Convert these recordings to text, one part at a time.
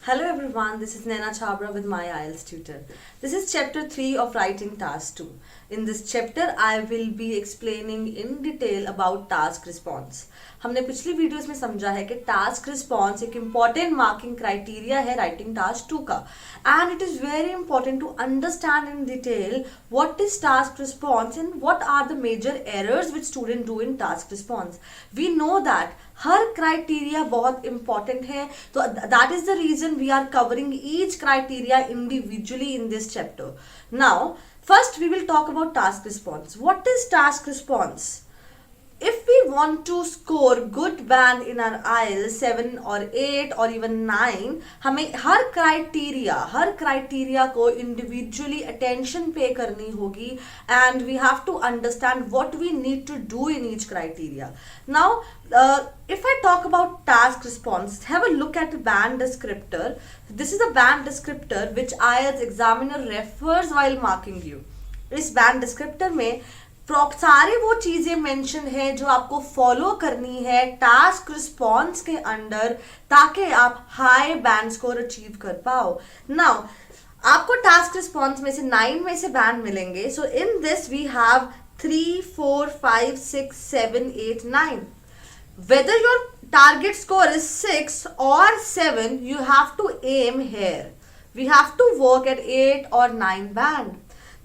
Hello everyone, this is Naina Chabra with my IELTS tutor. This is chapter 3 of writing task 2. In this chapter, I will be explaining in detail about task response. हमने पिछली videos में समझा है कि task response एक important marking criteria है writing task 2 का and it is very important to understand in detail what is task response and what are the major errors which student do in task response. We know that हर criteria बहुत important है, तो that is the reason we are covering each criteria individually in this chapter. Now first we will talk about task response. What is task response? If we want to score good band in our IELTS 7 or 8 or even 9, हमें हर criteria को individually attention pay करनी होगी and we have to understand what we need to do in each criteria. Now, if I talk about task response, have a look at the band descriptor. This is a band descriptor which IELTS examiner refers while marking you. इस band descriptor में सारे वो चीजें mention है जो आपको follow करनी है टास्क रिस्पॉन्स के अंडर ताकि आप हाई बैंड स्कोर अचीव कर पाओ. नाउ आपको टास्क रिस्पॉन्स में से 9 में से बैंड मिलेंगे. सो in this we have 3, 4, 5, 6, 7, 8, 9. Whether your target score is 6 or 7, you have to aim here. We have to work at 8 or 9 band.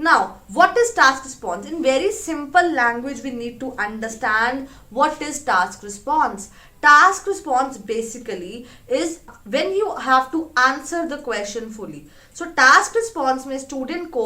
Now, what is task response? In very simple language, we need to understand what is task response. Task response basically is when you have to answer the question fully. So, task response में student को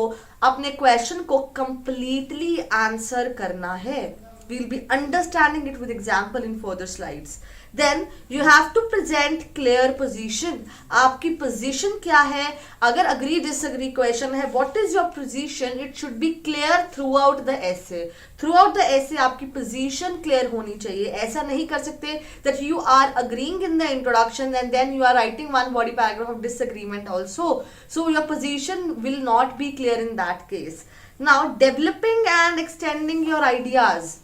अपने question को completely answer करना है. We'll be understanding it with example in further slides. Then you have to present clear position. आपकी position क्या है? अगर agree disagree question है, what is your position? It should be clear throughout the essay. Throughout the essay आपकी position clear होनी चाहिए. ऐसा नहीं कर सकते that you are agreeing in the introduction and then you are writing one body paragraph of disagreement also. So your position will not be clear in that case. Now, developing and extending your ideas.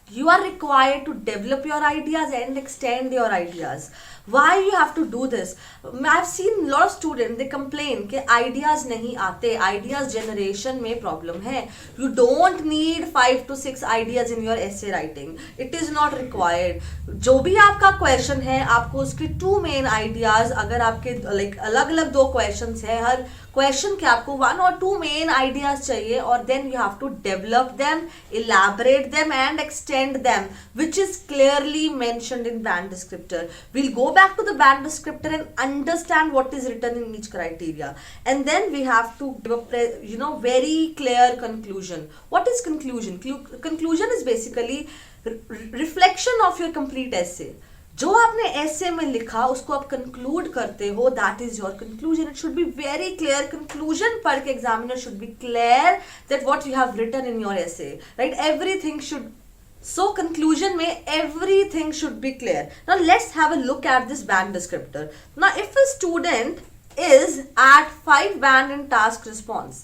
You are required to develop your ideas and extend your ideas. Why you have to do this? I've seen a lot of students, they complain कि ideas नहीं आते, ideas generation में problem है. You don't need 5 to 6 ideas in your essay writing. It is not required. जो भी आपका question है, आपको उसके 2 main ideas, अगर आपके like अलग अलग 2 questions है, हर क्वेश्चन के आपको 1 or 2 मेन आइडियाज चाहिए और then you have to develop them, elaborate them and extend them which is clearly mentioned in band descriptor. We'll go back to the band descriptor and understand what is written in each criteria, and then we have to give a very clear conclusion. What is conclusion? Conclusion is basically reflection of your complete essay. जो आपने essay में लिखा उसको आप conclude करते हो, that is your conclusion. It should be very clear. Conclusion पढ़ के examiner should be clear that what you have written in your essay, right? Everything should. So conclusion में everything should be clear. Now let's have a look at this band descriptor. Now if a student is at 5 band in task response,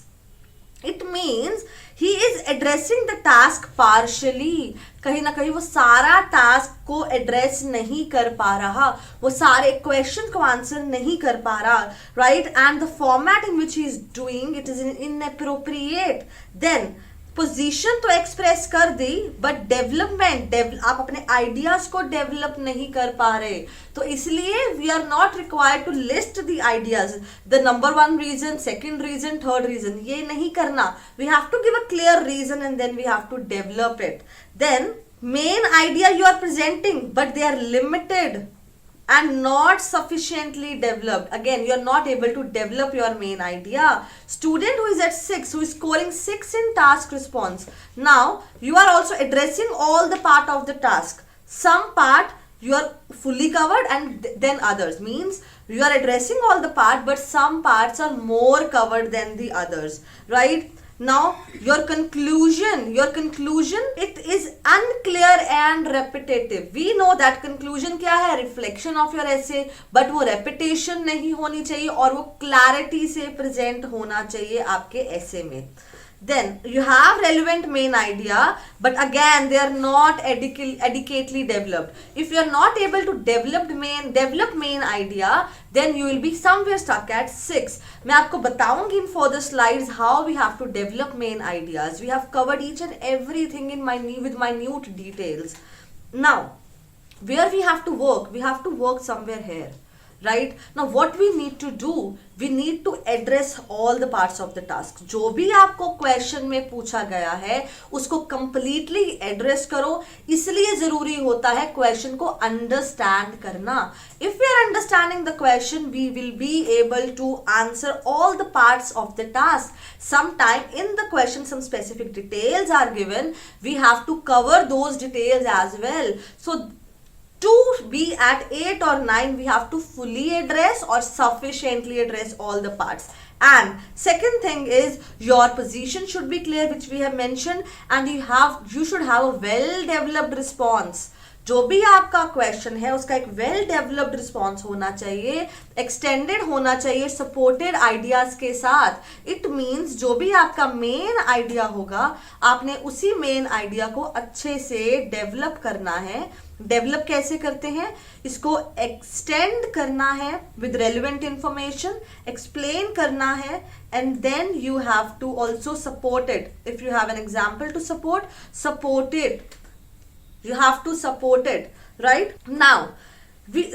it means he is addressing the task partially. कहीं ना कहीं वो सारा task को address नहीं कर पा रहा, वो सारे क्वेश्चन को आंसर नहीं कर पा रहा, right? And the format in which he is doing it is inappropriate. Then position तो एक्सप्रेस कर दी बट डेवलपमेंट आप अपने आइडियाज को डेवलप नहीं कर पा रहे, तो इसलिए we are not required to list the ideas, the number 1 reason, second reason, third reason. ये नहीं करना. We have to give a clear reason and then we have to develop it. Then main idea you are presenting but they are limited and not sufficiently developed. Again, you are not able to develop your main idea. Student who is at 6, who is scoring 6 in task response, now you are also addressing all the part of the task. Some part you are fully covered and then others, means you are addressing all the part but some parts are more covered than the others, right? Now your conclusion, it is unclear and repetitive. We know that conclusion क्या है? Reflection of your essay, but वो repetition नहीं होनी चाहिए और वो clarity से present होना चाहिए आपके essay में. then you have relevant main idea, but again they are not adequately developed. If you are not able to develop main idea, then you will be somewhere stuck at 6. मैं आपको बताऊंगी in further slides how we have to develop main ideas. We have covered each and everything with minute details. Now where we have to work somewhere here, right? Now what we need to do, we need to address all the parts of the task. जो भी आपको question में पूछा गया है उसको completely address करो. इसलिए जरूरी होता है क्वेश्चन को अंडरस्टैंड करना. If we are understanding the question, we will be able to answer all the parts of the task. Sometime in the question some specific details are given, we have to cover those details as well. So to be at 8 or 9, we have to fully address or sufficiently address all the parts. And second thing is your position should be clear, which we have mentioned, and you should have a well developed response. जो भी आपका question है उसका एक well developed response होना चाहिए, extended होना चाहिए, सपोर्टेड आइडियाज के साथ. इट मीन्स जो भी आपका मेन आइडिया होगा, आपने उसी मेन आइडिया को अच्छे से डेवलप करना है. डेवलप कैसे करते हैं? इसको एक्सटेंड करना है विद रेलिवेंट इंफॉर्मेशन, एक्सप्लेन करना है, and then you have to also support it. If you have an example to support it. You have to support it, right? Now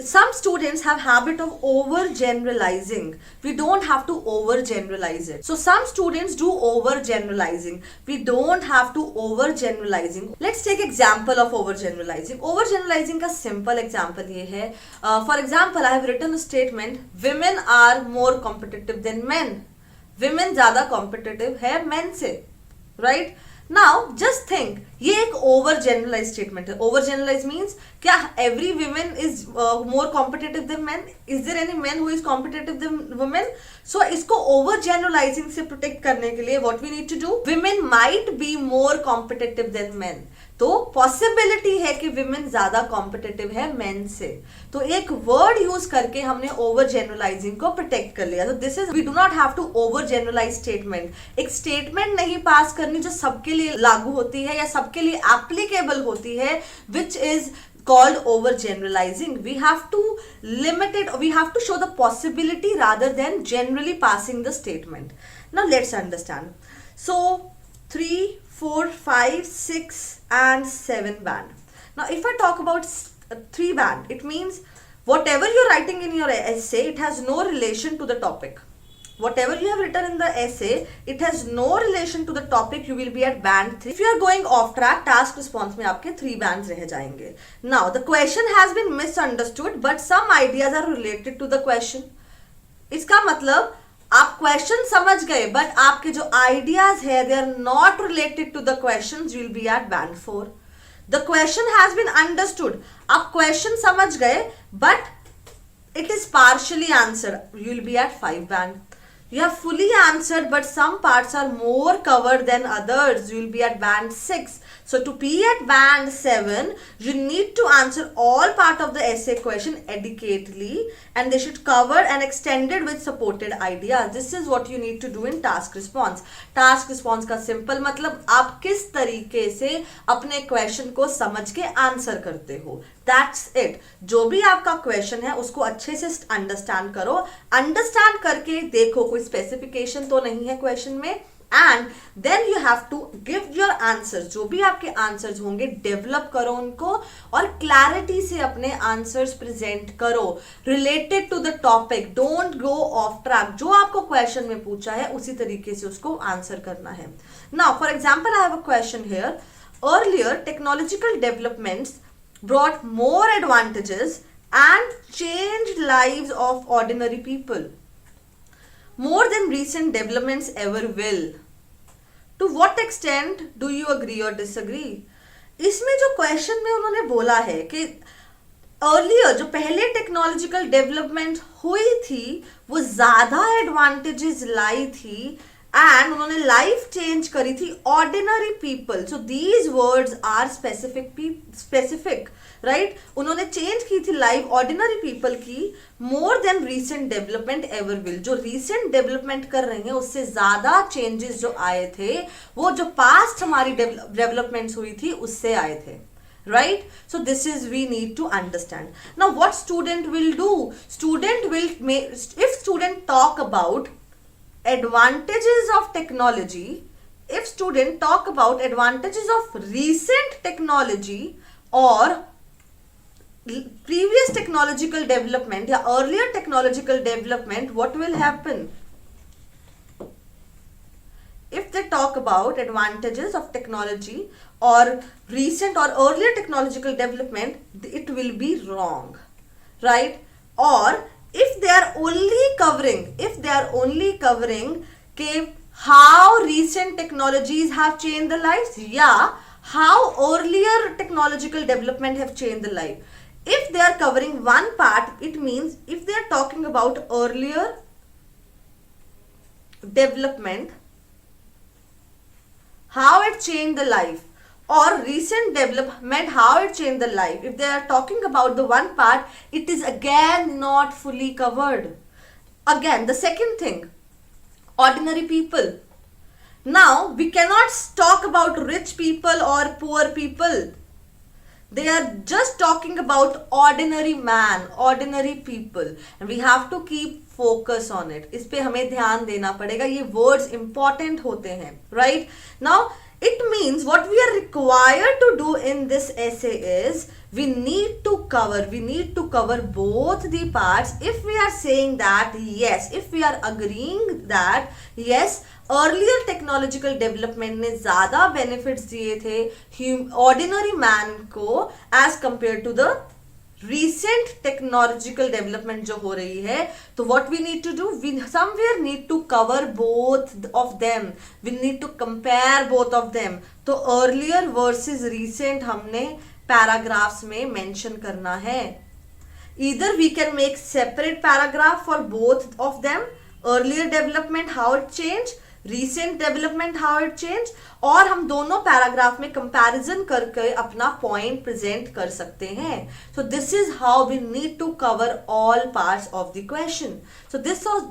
some students have habit of over generalizing. We don't have to over generalize it. So some students do over generalizing. We don't have to over generalizing. Let's take example of over generalizing. Over generalizing का simple example ये है. For example, I have written a statement, women are more competitive than men. Women ज़्यादा competitive है men से, right? Now just think, ये एक over generalise statement है. Over generalise means क्या every women is more competitive than man? Is there any man who is competitive than women? So इसको over generalising से protect करने के लिए what we need to do, women might be more competitive than man. तो possibility है कि women ज्यादा competitive है मेन से. तो एक वर्ड यूज करके हमने ओवर जनरलाइजिंग को प्रोटेक्ट कर लिया. तो this is, we do not have to over generalise statement. एक स्टेटमेंट नहीं पास करनी जो सबके लिए लागू होती है या सबके लिए एप्लीकेबल होती है, which is called over generalizing. We have to limit it, we have to show the possibility rather than generally passing the statement. Now let's understand. So 3, 4, 5, 6 and 7 band. Now if I talk about 3 band, it means whatever you're writing in your essay, it has no relation to the topic. Whatever you have written in the essay, it has no relation to the topic, you will be at band 3. If you are going off track, task response में आपके 3 bands रह जाएंगे. Now the question has been misunderstood, but some ideas are related to the question. इसका मतलब आप question समझ गए, but आपके जो आइडियाज है they are not related to the questions, you will be at band 4. The question has been understood. आप question समझ गए, but it is partially answered, you will be at 5 band. You have fully answered, but some parts are more covered than others. You will be at band 6. So to be at band 7, you need to answer all part of the essay question adequately, and they should cover and extended with supported ideas. This is what you need to do in task response. Task response का simple मतलब आप किस तरीके से अपने question को समझ के answer करते हो. That's it. जो भी आपका क्वेश्चन है उसको अच्छे से अंडरस्टैंड करो. अंडरस्टैंड करके देखो कोई स्पेसिफिकेशन तो नहीं है क्वेश्चन में, and then you have to give your answers. जो भी आपके आंसर्स होंगे डेवलप करो उनको, और क्लैरिटी से अपने आंसर्स प्रेजेंट करो related to the topic. Don't go off track. जो आपको क्वेश्चन में पूछा है उसी तरीके से उसको आंसर करना है. Now for example I have a question here. Earlier technological developments brought more advantages and changed lives of ordinary people more than recent developments ever will. To what extent do you agree or disagree? इसमें जो question में उन्होंने बोला है कि earlier जो पहले technological development हुई थी वो ज्यादा एडवांटेजेस लाई थी, एंड उन्होंने लाइफ चेंज करी थी ordinary people. So these words are specific, right. उन्होंने चेंज की थी लाइफ ऑर्डिनरी पीपल की more than recent development ever will. जो रीसेंट डेवलपमेंट कर रहे हैं उससे ज्यादा चेंजेस जो आए थे वो जो पास्ट हमारी डेवलपमेंट्स हुई थी उससे आए थे, right? So this is we need to understand. Now what student will do? Student will if student talk about advantages of technology, if student talk about advantages of recent technology or previous technological development या earlier technological development, what will happen? If they talk about advantages of technology or recent or earlier technological development, it will be wrong, right? Or if they are only covering how recent technologies have changed the lives, yeah, how earlier technological development have changed the life. If they are covering one part, it means if they are talking about earlier development, how it changed the life, or recent development, how it changed the life, if they are talking about the one part, it is again not fully covered. Again, the second thing, ordinary people. Now we cannot talk about rich people or poor people. They are just talking about ordinary man, ordinary people, and we have to keep focus on it. इस पे हमें ध्यान देना पड़ेगा, ये words important होते हैं, right? Now it means what we are required to do in this essay is we need to cover both the parts. If we are saying that yes, if we are agreeing that yes, earlier technological development ने ज्यादा benefits दिए थे ordinary man को as compare to the recent technological development जो हो रही है, तो what we need to do, we somewhere need to cover both of them, we need to compare both of them. तो अर्लियर वर्सेस रीसेंट हमने paragraphs में mention करना है. Either we can make separate paragraph for both of them, earlier development how it change, recent development how it change, और हम दोनों paragraph में comparison करके अपना पॉइंट प्रेजेंट कर सकते हैं. So this is how we need to cover all parts of the question. So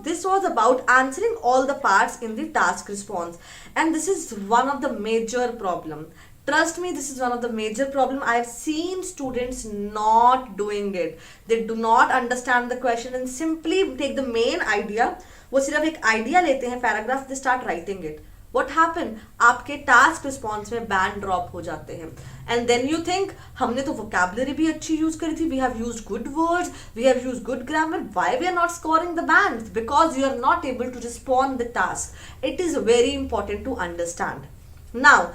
this was about answering all the parts in the task response, and this is one of the major problem. Trust me, this is one of the major problem. I have seen students not doing it. They do not understand the question and simply take the main idea. वो सिर्फ एक idea लेते हैं paragraph, they start writing it. What happened? आपके task response में band drop हो जाते हैं. एंड देन यू थिंक हमने तो वोकैबुलरी भी अच्छी यूज करी थी, we have used good words, we have used good grammar, why we are not scoring the band? Because you are not able to respond the task. It is very important to understand. Now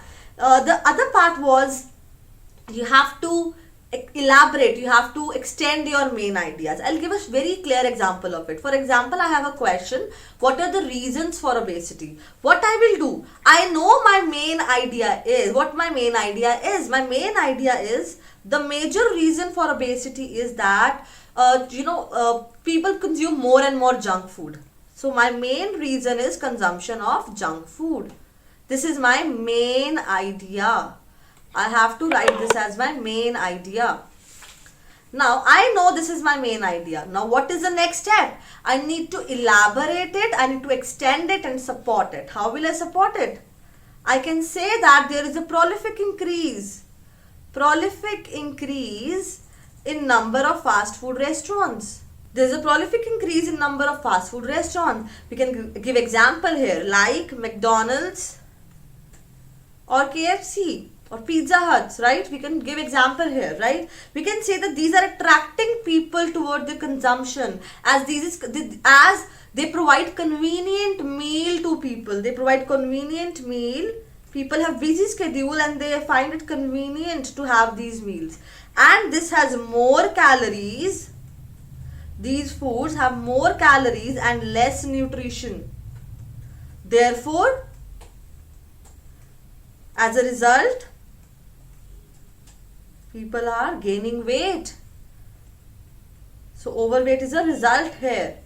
the other part was you have to elaborate, you have to extend your main ideas. I'll give a very clear example of it. For example, I have a question, what are the reasons for obesity? What I will do, I know my main idea is, what my main idea is, my main idea is the major reason for obesity is that people consume more and more junk food. So my main reason is consumption of junk food. This is my main idea. I have to write this as my main idea. Now I know this is my main idea. Now what is the next step? I need to elaborate it, I need to extend it and support it. How will I support it? I can say that there is a prolific increase in number of fast food restaurants. There is a prolific increase in number of fast food restaurants. We can give example here like McDonald's or KFC or Pizza Huts, right? We can give example here, right? We can say that these are attracting people toward the consumption as they provide convenient meal to people. They provide convenient meal. People have busy schedule and they find it convenient to have these meals. And this has more calories. These foods have more calories and less nutrition. Therefore, as a result, people are gaining weight. So overweight is a result here.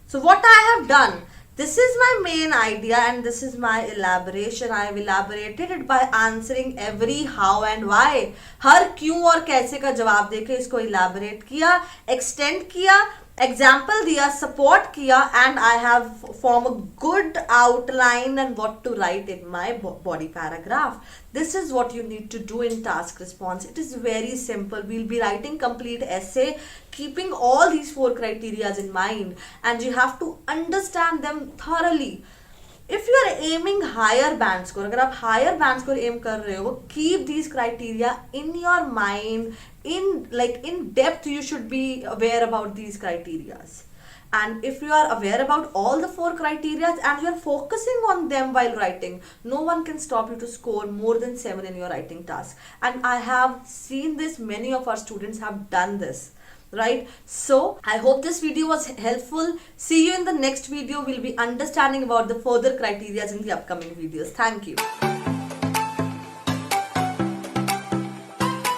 So what I have done, This is my main idea and this is my elaboration. I have elaborated it by answering every how and why. हर क्यों और कैसे का जवाब देके इसको elaborate किया, extend किया, example दिया, सपोर्ट किया, and I have form a good outline and what to write in my body paragraph. This is what you need to do in task response. It is very simple. We'll be writing complete essay keeping all these 4 criteria in mind, and you have to understand them thoroughly. If you are aiming higher band score, अगर आप higher band score aim कर रहे हो, keep these criteria in your mind. In depth you should be aware about these criterias. And if you are aware about all the 4 criteria and you are focusing on them while writing, no one can stop you to score more than 7 in your writing task. And I have seen this, many of our students have done this, right? So I hope this video was helpful. See you in the next video. We'll be understanding about the further criteria in the upcoming videos. Thank you.